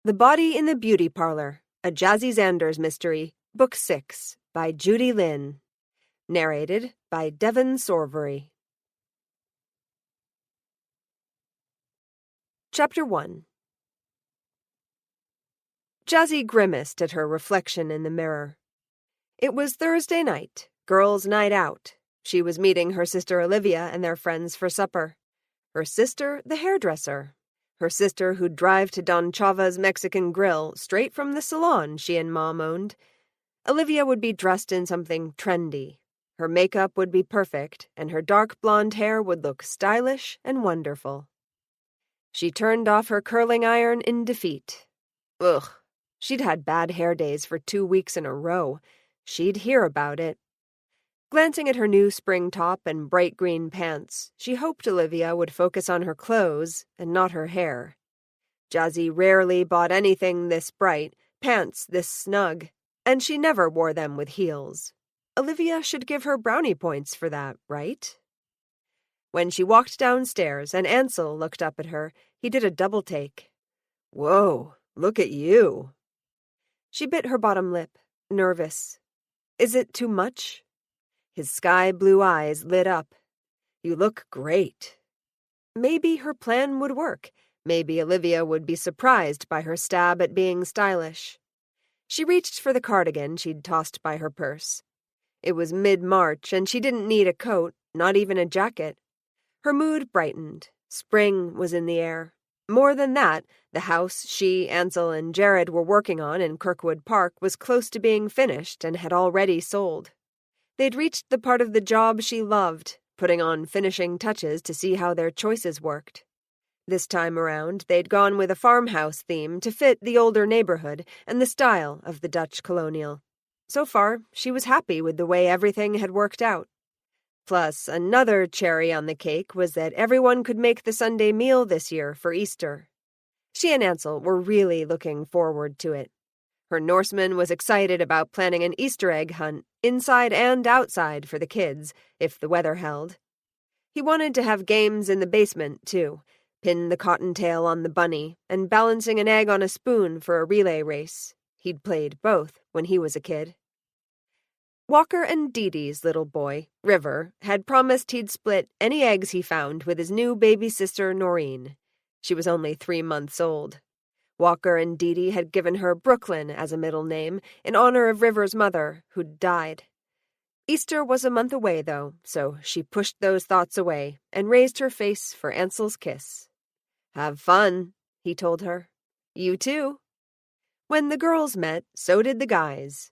The Body in the Beauty Parlor, a Jazzi Zanders mystery, Book 6, by Judi Lynn. Narrated by Devon Sorvery. Chapter 1. Jazzi grimaced at her reflection in the mirror. It was Thursday night, girls' night out. She was meeting her sister Olivia and their friends for supper. Her sister, the hairdresser. Her sister who'd drive to Don Chava's Mexican Grill straight from the salon she and Mom owned. Olivia would be dressed in something trendy. Her makeup would be perfect, and her dark blonde hair would look stylish and wonderful. She turned off her curling iron in defeat. Ugh, she'd had bad hair days for 2 weeks in a row. She'd hear about it. Glancing at her new spring top and bright green pants, she hoped Olivia would focus on her clothes and not her hair. Jazzi rarely bought anything this bright, pants this snug, and she never wore them with heels. Olivia should give her brownie points for that, right? When she walked downstairs and Ansel looked up at her, he did a double take. Whoa, look at you. She bit her bottom lip, nervous. Is it too much? His sky-blue eyes lit up. You look great. Maybe her plan would work. Maybe Olivia would be surprised by her stab at being stylish. She reached for the cardigan she'd tossed by her purse. It was mid-March, and she didn't need a coat, not even a jacket. Her mood brightened. Spring was in the air. More than that, the house she, Ansel, and Jared were working on in Kirkwood Park was close to being finished and had already sold. They'd reached the part of the job she loved, putting on finishing touches to see how their choices worked. This time around, they'd gone with a farmhouse theme to fit the older neighborhood and the style of the Dutch colonial. So far, she was happy with the way everything had worked out. Plus, another cherry on the cake was that everyone could make the Sunday meal this year for Easter. She and Ansel were really looking forward to it. Her Norseman was excited about planning an Easter egg hunt, inside and outside, for the kids, if the weather held. He wanted to have games in the basement, too, pin the cottontail on the bunny, and balancing an egg on a spoon for a relay race. He'd played both when he was a kid. Walker and Dee Dee's little boy, River, had promised he'd split any eggs he found with his new baby sister, Noreen. She was only 3 months old. Walker and Dee Dee had given her Brooklyn as a middle name in honor of River's mother, who'd died. Easter was a month away, though, so she pushed those thoughts away and raised her face for Ansel's kiss. Have fun, he told her. You too. When the girls met, so did the guys.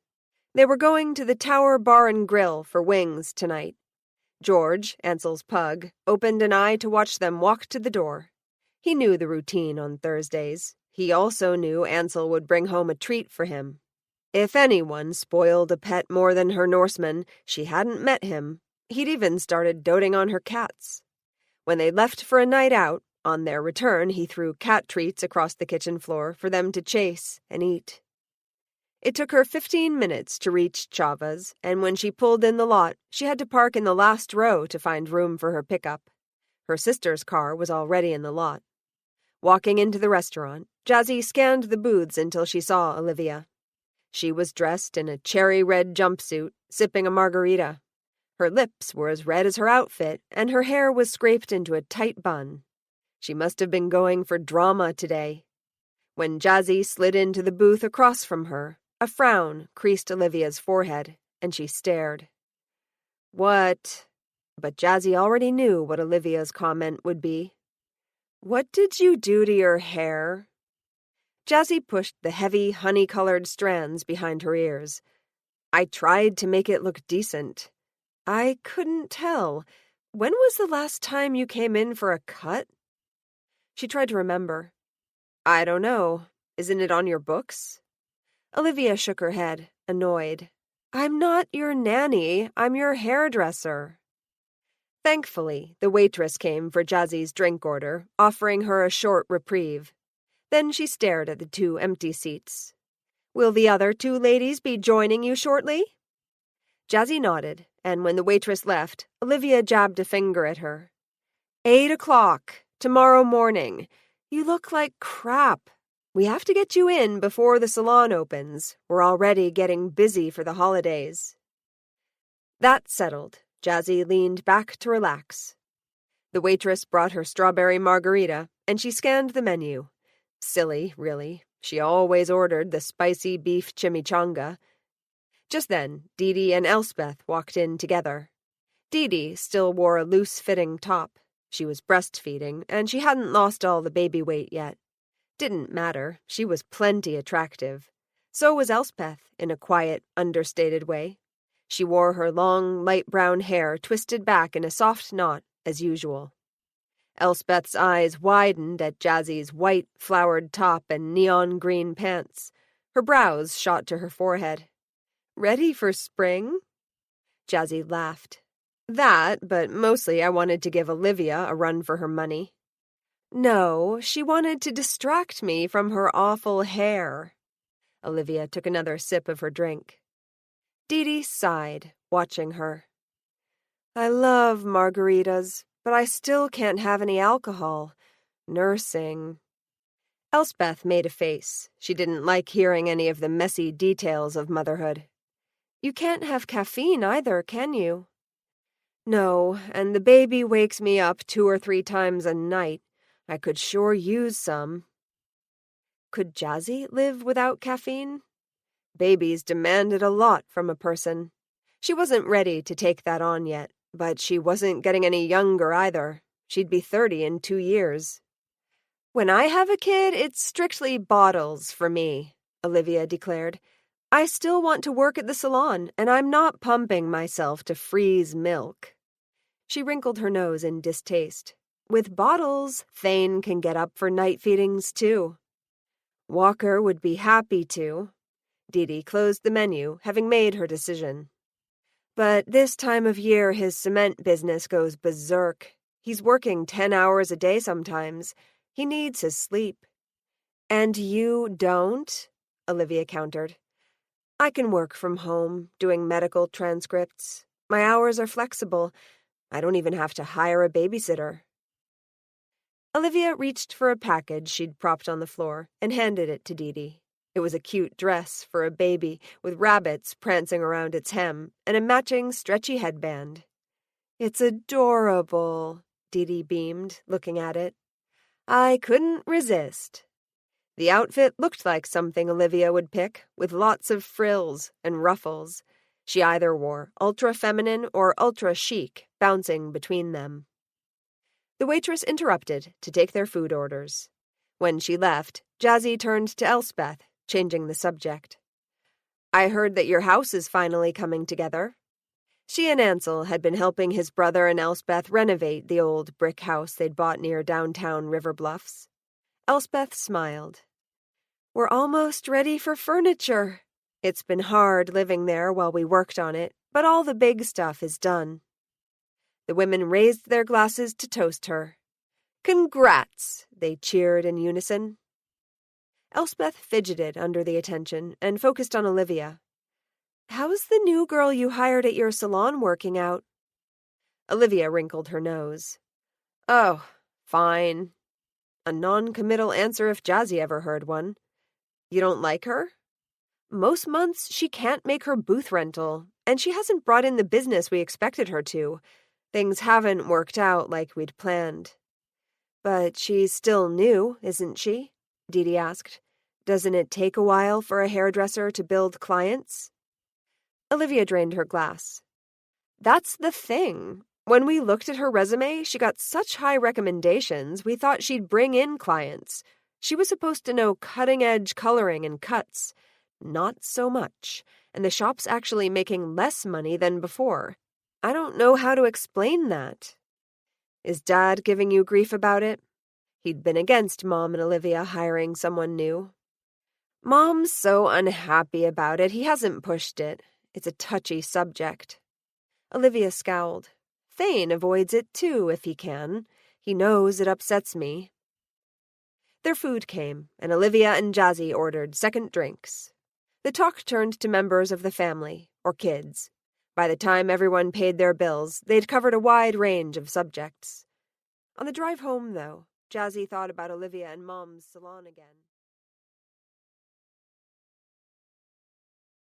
They were going to the Tower Bar and Grill for wings tonight. George, Ansel's pug, opened an eye to watch them walk to the door. He knew the routine on Thursdays. He also knew Ansel would bring home a treat for him. If anyone spoiled a pet more than her Norseman, she hadn't met him. He'd even started doting on her cats. When they left for a night out, on their return he threw cat treats across the kitchen floor for them to chase and eat. It took her 15 minutes to reach Chava's, and when she pulled in the lot, she had to park in the last row to find room for her pickup. Her sister's car was already in the lot. Walking into the restaurant, Jazzi scanned the booths until she saw Olivia. She was dressed in a cherry-red jumpsuit, sipping a margarita. Her lips were as red as her outfit, and her hair was scraped into a tight bun. She must have been going for drama today. When Jazzi slid into the booth across from her, a frown creased Olivia's forehead, and she stared. What? But Jazzi already knew what Olivia's comment would be. What did you do to your hair? Jazzi pushed the heavy, honey-colored strands behind her ears. I tried to make it look decent. I couldn't tell. When was the last time you came in for a cut? She tried to remember. I don't know. Isn't it on your books? Olivia shook her head, annoyed. I'm not your nanny. I'm your hairdresser. Thankfully, the waitress came for Jazzi's drink order, offering her a short reprieve. Then she stared at the 2 empty seats. Will the other 2 ladies be joining you shortly? Jazzi nodded, and when the waitress left, Olivia jabbed a finger at her. 8 o'clock, tomorrow morning. You look like crap. We have to get you in before the salon opens. We're already getting busy for the holidays." That settled, Jazzi leaned back to relax. The waitress brought her strawberry margarita, and she scanned the menu. Silly, really. She always ordered the spicy beef chimichanga. Just then, Didi and Elspeth walked in together. Didi still wore a loose-fitting top. She was breastfeeding, and she hadn't lost all the baby weight yet. Didn't matter, she was plenty attractive. So was Elspeth, in a quiet, understated way. She wore her long, light brown hair twisted back in a soft knot, as usual. Elspeth's eyes widened at Jazzi's white, flowered top and neon green pants. Her brows shot to her forehead. "Ready for spring?" Jazzi laughed. "That, but mostly I wanted to give Olivia a run for her money." "No, she wanted to distract me from her awful hair." Olivia took another sip of her drink. Didi sighed, watching her. "I love margaritas, but I still can't have any alcohol. Nursing." Elspeth made a face. She didn't like hearing any of the messy details of motherhood. "You can't have caffeine either, can you?" "No, and the baby wakes me up 2 or 3 times a night. I could sure use some." Could Jazzi live without caffeine? Babies demanded a lot from a person. She wasn't ready to take that on yet, but she wasn't getting any younger either. She'd be 30 in 2 years. "When I have a kid, it's strictly bottles for me," Olivia declared. "I still want to work at the salon, and I'm not pumping myself to freeze milk." She wrinkled her nose in distaste. "With bottles, Thane can get up for night feedings, too." "Walker would be happy to." Didi closed the menu, having made her decision. "But this time of year his cement business goes berserk. He's working 10 hours a day sometimes. He needs his sleep." "And you don't?" Olivia countered. "I can work from home, doing medical transcripts. My hours are flexible. I don't even have to hire a babysitter." Olivia reached for a package she'd propped on the floor and handed it to Didi. It was a cute dress for a baby with rabbits prancing around its hem and a matching stretchy headband. "It's adorable," Didi beamed, looking at it. "I couldn't resist." The outfit looked like something Olivia would pick, with lots of frills and ruffles. She either wore ultra-feminine or ultra-chic, bouncing between them. The waitress interrupted to take their food orders. When she left, Jazzi turned to Elspeth, changing the subject. "I heard that your house is finally coming together." She and Ansel had been helping his brother and Elspeth renovate the old brick house they'd bought near downtown Rivers Bluff. Elspeth smiled. "We're almost ready for furniture. It's been hard living there while we worked on it, but all the big stuff is done." The women raised their glasses to toast her. "Congrats!" they cheered in unison. Elspeth fidgeted under the attention and focused on Olivia. "How's the new girl you hired at your salon working out?" Olivia wrinkled her nose. "Oh, fine." A non-committal answer if Jazzi ever heard one. "You don't like her?" "Most months she can't make her booth rental, and she hasn't brought in the business we expected her to. Things haven't worked out like we'd planned." "But she's still new, isn't she?" Didi asked. "Doesn't it take a while for a hairdresser to build clients?" Olivia drained her glass. "That's the thing. When we looked at her resume, she got such high recommendations, we thought she'd bring in clients. She was supposed to know cutting-edge coloring and cuts. Not so much, and the shop's actually making less money than before. I don't know how to explain that." "Is Dad giving you grief about it?" He'd been against Mom and Olivia hiring someone new. "Mom's so unhappy about it, he hasn't pushed it. It's a touchy subject." Olivia scowled. "Thane avoids it too, if he can. He knows it upsets me." Their food came, and Olivia and Jazzi ordered second drinks. The talk turned to members of the family, or kids. By the time everyone paid their bills, they'd covered a wide range of subjects. On the drive home, though, Jazzi thought about Olivia and Mom's salon again.